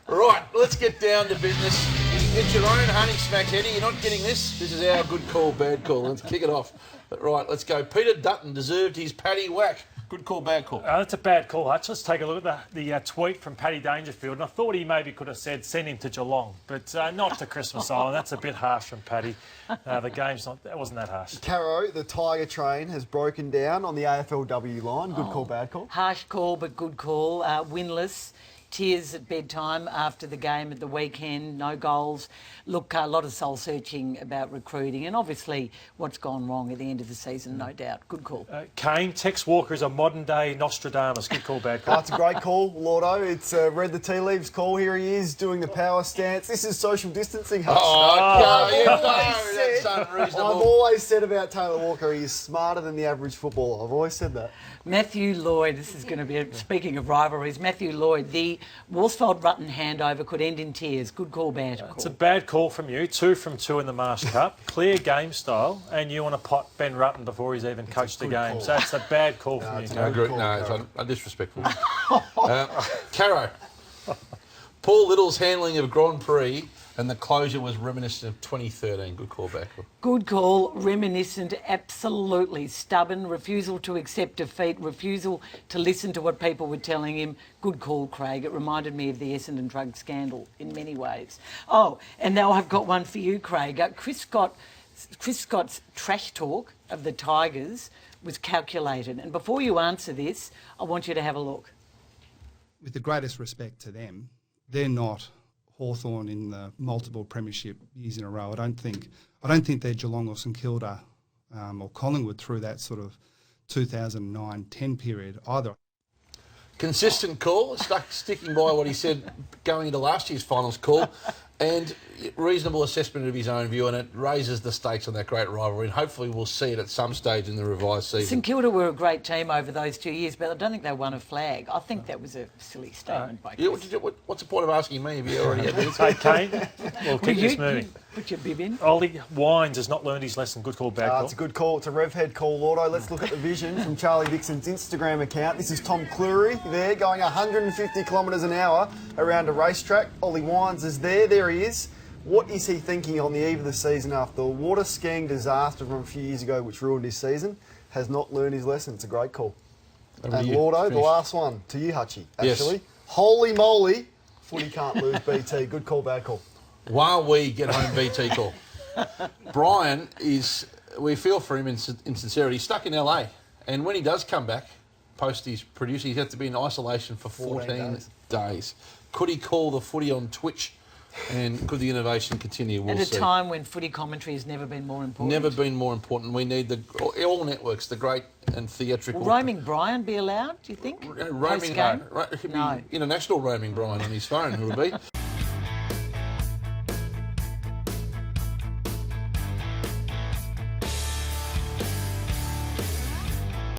Right, let's get down to business. It's your own honey smack, Eddie. You're not getting this. This is our good call, bad call. Let's kick it off. But right, let's go. Peter Dutton deserved his Paddy whack. Good call, bad call. That's a bad call, Hutch. Let's take a look at the tweet from Paddy Dangerfield. And I thought he maybe could have said send him to Geelong, but not to Christmas Island. That's a bit harsh from Paddy. The game's not. That wasn't that harsh. Caro, the Tiger train has broken down on the AFLW line. Good call, bad call. Harsh call, but good call. Winless. Tears at bedtime after the game at the weekend, no goals. Look, a lot of soul-searching about recruiting and obviously what's gone wrong at the end of the season, no doubt. Good call. Kane, Tex Walker is a modern-day Nostradamus. Good call, bad call. That's a great call, Lordo. It's read the tea leaves call. Here he is doing the power stance. This is social distancing, Hutch. That's unreasonable. I've always said about Taylor Walker, he is smarter than the average footballer. I've always said that. Matthew Lloyd, this is going to be, speaking of rivalries, Matthew Lloyd, the Worsfold-Rutten handover could end in tears. Good call, bad call. It's a bad call from you. 2 from 2 in the Marsh Cup. Clear game style, and you want to pot Ben Rutten before he's even coached the game. Call. So it's a bad call from you. I agree. No, it's disrespectful. Caro, Paul Little's handling of Grand Prix and the closure was reminiscent of 2013. Good call, bad call. Good call, reminiscent, absolutely. Stubborn, refusal to accept defeat, refusal to listen to what people were telling him. Good call, Craig. It reminded me of the Essendon drug scandal in many ways. Oh, and now I've got one for you, Craig. Chris Scott's trash talk of the Tigers was calculated. And before you answer this, I want you to have a look. With the greatest respect to them, they're not Hawthorn in the multiple premiership years in a row. I don't think they're Geelong or St Kilda or Collingwood through that sort of 2009-10 period either. Consistent call, sticking by what he said going into last year's finals call, and reasonable assessment of his own view, and it raises the stakes on that great rivalry, and hopefully we'll see it at some stage in the revised season. St Kilda were a great team over those 2 years, but I don't think they won a flag. I think that was a silly statement by Chris. What's the point of asking me if you already had this? Hey, Kane, we'll keep this moving. Put your bib in. Ollie Wines has not learned his lesson. Good call, bad call. It's a good call. It's a rev head call, Lordo. Let's look at the vision from Charlie Dixon's Instagram account. This is Tom Cleary there going 150 kilometres an hour around a racetrack. Ollie Wines is there. There he is. What is he thinking on the eve of the season after the water skiing disaster from a few years ago which ruined his season? Has not learned his lesson. It's a great call. And Lordo, the last one to you, Hutchie, actually. Yes. Holy moly, footy can't lose BT. Good call, bad call. While we get home BT call. Brian is, we feel for him in sincerity, he's stuck in LA. And when he does come back, post his producing, he has to be in isolation for 14 days. Could he call the footy on Twitch? And could the innovation continue? We'll see. At a time when footy commentary has never been more important. Never been more important. We need all networks, the great and theatrical. Will roaming Brian be allowed, do you think? Roaming, No. international roaming Brian on his phone, it will be.